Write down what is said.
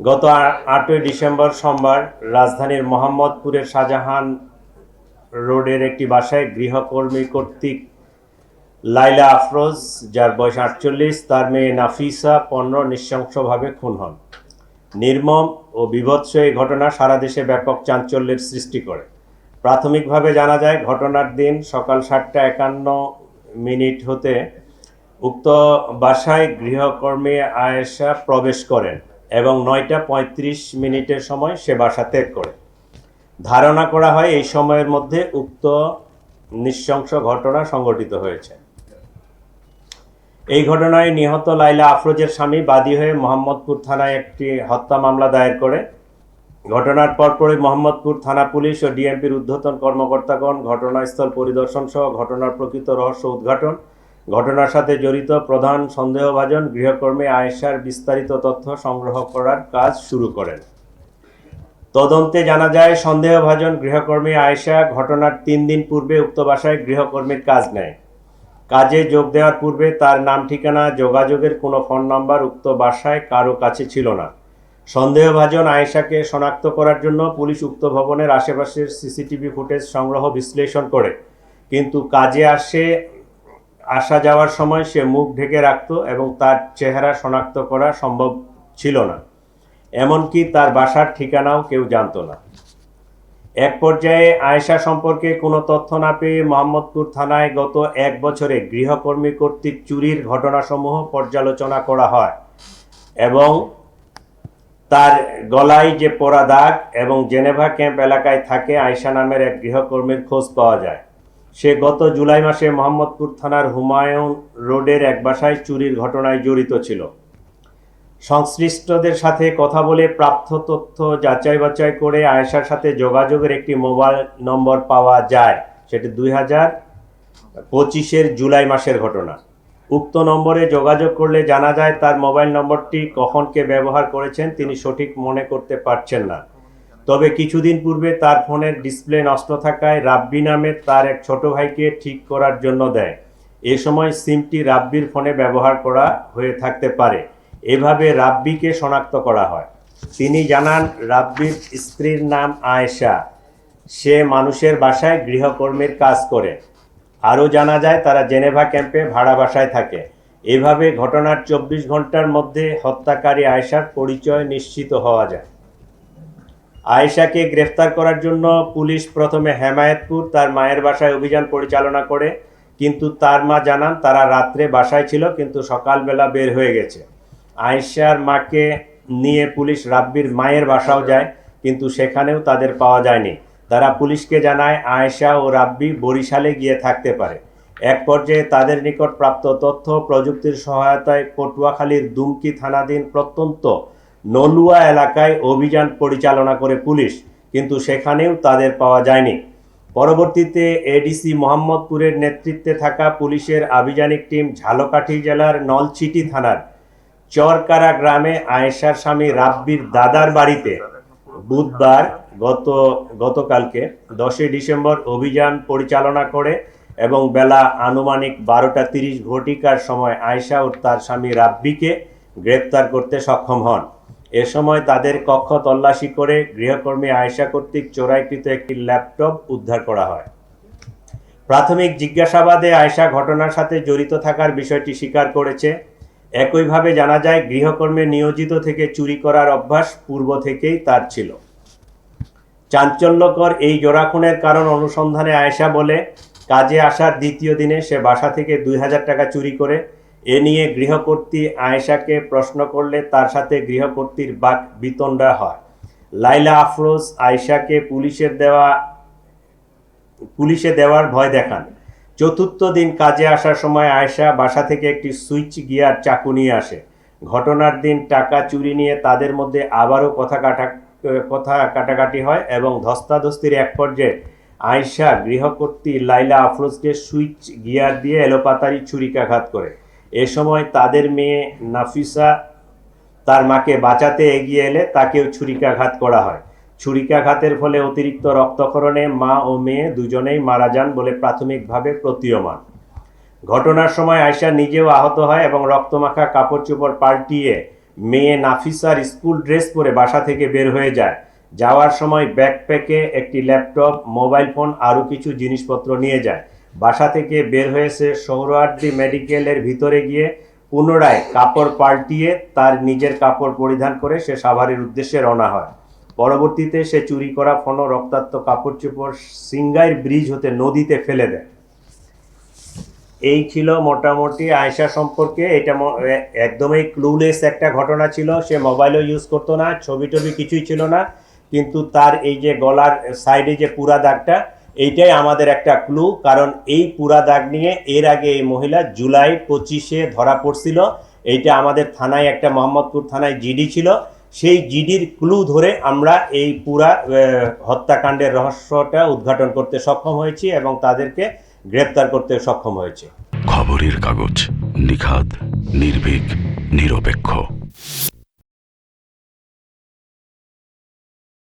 গত 8ই ডিসেম্বর সোমবার রাজধানীর মোহাম্মদপুরের শাহজাহান রোডের একটি বাসায় গৃহকর্মী কর্তৃক লাইলা আফরোজ, যার বয়স 48, তার মেয়ে নাফিসা 15 নৃশংসভাবে খুন হন। নির্মম ও বীভৎস এই ঘটনা সারা দেশে ব্যাপক চাঞ্চল্যের সৃষ্টি করে। প্রাথমিকভাবে জানা যায়, ঘটনার দিন সকাল 7:51 হতে উক্ত বাসায় গৃহকর্মী আয়েশা প্রবেশ করেন এবং 9:35 সময় সে বাসা ত্যাগ করে। ধারণা করা হয় এই সময়ের মধ্যে উক্ত নৃশংস ঘটনা সংঘটিত হয়েছে। এই ঘটনায় নিহত লাইলা আফরোজের স্বামী বাদী হয়ে মোহাম্মদপুর থানায় একটি হত্যা মামলা দায়ের করে। ঘটনার পরপরই মোহাম্মদপুর থানা পুলিশ ও ডিএমপির ঊর্ধ্বতন কর্মকর্তাগণ ঘটনাস্থল পরিদর্শন সহ ঘটনার প্রকৃত রহস্য উদ্ঘাটন, ঘটনার সাথে জড়িত প্রধান সন্দেহভাজন গৃহকর্মী আয়েশার বিস্তারিত তথ্য সংগ্রহ করার কাজ শুরু করেন। তদন্তে জানা যায়, সন্দেহভাজন গৃহকর্মী আয়েশা ঘটনার 3 দিন পূর্বে উক্ত বাসায় গৃহকর্মীর কাজ নেয়। কাজে যোগ দেওয়ার পূর্বে তার নাম, ঠিকানা, যোগাযোগের কোনো ফোন নাম্বার উক্ত বাসায় কারো কাছে ছিল না। সন্দেহভাজন আয়েশাকে শনাক্ত করার জন্য পুলিশ উক্ত ভবনের আশেপাশের সিসিটিভি ফুটেজ সংগ্রহ বিশ্লেষণ করে, কিন্তু কাজে আসা যাওয়ার সময় সে মুখ ঢেকে রাখত এবং তার চেহারা শনাক্ত করা সম্ভব ছিল না। এমনকি তার বাসার ঠিকানাও কেউ জানত না। এক পর্যায়ে আয়েশা সম্পর্কে কোনো তথ্য না পেয়ে মোহাম্মদপুর থানায় গত 1 বছরে গৃহকর্মী কর্তৃক চুরির ঘটনাসমূহ পর্যালোচনা করা হয় এবং তার গলায় যে পোড়া দাগ এবং জেনেভা ক্যাম্প এলাকায় থাকে আয়েশা নামের এক গৃহকর্মীর খোঁজ পাওয়া যায়। সে গত জুলাই মাসে মোহাম্মদপুর থানার হুমায়ুন রোডের এক বাসায় চুরির ঘটনায় জড়িত ছিল। সংশ্লিষ্টদের সাথে কথা বলে প্রাপ্ত তথ্য যাচাই বাছাই করে আয়েশার সাথে যোগাযোগের একটি মোবাইল নম্বর পাওয়া যায়। সেটি 2025-এর জুলাই মাসের ঘটনা। উক্ত নম্বরে যোগাযোগ করলে জানা যায়, তার মোবাইল নম্বরটি কখন কে ব্যবহার করেছেন তিনি সঠিক মনে করতে পারছেন না। তবে কিছুদিন পূর্বে তার ফোনের ডিসপ্লে নষ্ট থাকায় রাব্বি নামের তার এক ছোট ভাইকে ঠিক করার জন্য দেয়। এ সময় সিমটি রাব্বির ফোনে ব্যবহার করা হয়ে থাকতে পারে। এভাবে রাব্বিকে শনাক্ত করা হয়। তিনি জানান, রাব্বির স্ত্রীর নাম আয়েশা, সে মানুষের বাসায় গৃহকর্মীর কাজ করে। আরও জানা যায়, তারা জেনেভা ক্যাম্পে ভাড়া বাসায় থাকে। এভাবে ঘটনার 24 ঘন্টার মধ্যে হত্যাকারী আয়েশার পরিচয় নিশ্চিত হওয়া যায়। আয়েশাকে গ্রেফতার করার জন্য পুলিশ প্রথমে হেমায়েতপুর তার মায়ের বাসায় অভিযান পরিচালনা করে, কিন্তু তার মা জানান তারা রাত্রে বাসায় ছিল কিন্তু সকালবেলা বের হয়ে গেছে। আয়েশার মাকে নিয়ে পুলিশ রাব্বির মায়ের বাসাও যায়, কিন্তু সেখানেও তাদের পাওয়া যায়নি। তারা পুলিশকে জানায় আয়েশা ও রাব্বি বরিশালে গিয়ে থাকতে পারে। এক পর্যায়ে তাদের নিকট প্রাপ্ত তথ্য প্রযুক্তির সহায়তায় পটুয়াখালীর দুমকি থানাধীন প্রত্যন্ত নলুয়া এলাকায় অভিযান পরিচালনা করে পুলিশ, কিন্তু সেখানেও তাদের পাওয়া যায়নি। পরবর্তীতে এডিসি মোহাম্মদপুরের নেতৃত্বে থাকা পুলিশের আভিযানিক টিম ঝালকাঠি জেলার নলছিটি থানার চরকারা গ্রামে আয়েশার স্বামী রাব্বির দাদার বাড়িতে বুধবার গতকালকে 10 ডিসেম্বর অভিযান পরিচালনা করে এবং বেলা আনুমানিক 12:30 সময় আয়েশা ও তার স্বামী রাব্বিকে গ্রেপ্তার করতে সক্ষম হন। এ সময় তাদের কক্ষ তল্লাশি করে গৃহকর্মী আয়েশা কর্তৃক চোরাইকৃত একটি ল্যাপটপ উদ্ধার করা হয়। প্রাথমিক জিজ্ঞাসাবাদে আয়েশা ঘটনার সাথে জড়িত থাকার বিষয়টি স্বীকার করেছে। একইভাবে জানা যায়, গৃহকর্মী নিয়োজিত থেকে চুরি করার অভ্যাস পূর্ব থেকেই তার ছিল। চাঞ্চল্যকর এই জোড়া খুনের কারণ অনুসন্ধানে আয়েশা বলে, কাজে আসার দ্বিতীয় দিনে সে বাসা থেকে 2000 টাকা চুরি করে। এ নিয়ে গৃহকর্ত্রী আয়েশাকে প্রশ্ন করলে তার সাথে গৃহকর্ত্রীর বাক বিতণ্ডা হয়। লাইলা আফরোজ আয়েশাকে পুলিশে দেওয়ার ভয় দেখান। চতুর্থ দিন কাজে আসার সময় আয়েশা বাসা থেকে একটি সুইচ গিয়ার চাকু নিয়ে আসে। ঘটনার দিন টাকা চুরি নিয়ে তাদের মধ্যে আবারও কথা কাটাকাটি হয় এবং ধস্তাধস্তির এক পর্যায়ে আয়েশা গৃহকর্ত্রী লাইলা আফরোজকে সুইচ গিয়ার দিয়ে এলোপাতাড়ি ছুরিকাঘাত করে। এ সময় তাদের মেয়ে নাফিসা তার মাকে বাঁচাতে এগিয়ে এলে তাকেও ছুরিকাঘাত করা হয়। ছুরিকাঘাতের ফলে অতিরিক্ত রক্তক্ষরণে মা ও মেয়ে দুজনেই মারা যান বলে প্রাথমিকভাবে প্রতীয়মান। ঘটনার সময় আয়েশা নিজেও আহত হয় এবং রক্তমাখা কাপড় চোপড় পাল্টিয়ে মেয়ে নাফিসার স্কুল ড্রেস পরে বাসা থেকে বের হয়ে যায়। যাওয়ার সময় ব্যাকপ্যাকে একটি ল্যাপটপ, মোবাইল ফোন আরও কিছু জিনিসপত্র নিয়ে যায়। বাসা থেকে বের হয়েছে সোহরাওয়ার্দী মেডিকেলের ভিতরে গিয়ে পুনরায় কাপড় পাল্টিয়ে তার নিজের কাপড় পরিধান করে সে সাভারের উদ্দেশ্যে রওনা হয়। পরবর্তীতে সে চুরি করা ফোন ও রক্তাক্ত কাপড় চোপড় সিংগাইর ব্রিজ হতে নদীতে ফেলে দেয়। এই ছিল মোটামুটি আয়েশা সম্পর্কে। এটা একদমই ক্লুলেস একটা ঘটনা ছিল। সে মোবাইলও ইউজ করতো না, ছবি টবি কিছুই ছিল না, কিন্তু তার এই যে গলার সাইডে যে পুরা দাগটা, এইটাই আমাদের একটা ক্লু। কারণ এই পুরা দাগ নিয়ে এর আগে এই মহিলা জুলাই 25-এ ধরা পড়ছিল। এইটা আমাদের থানায় একটা মোহাম্মদপুর থানায় জিডি ছিল। সেই জিডির ক্লু ধরে আমরা এই পুরা হত্যাকাণ্ডের রহস্যটা উদ্ঘাটন করতে সক্ষম হয়েছি এবং তাদেরকে গ্রেপ্তার করতে সক্ষম হয়েছে। খবরের কাগজ, নিখাদ, নির্ভীক, নিরপেক্ষ।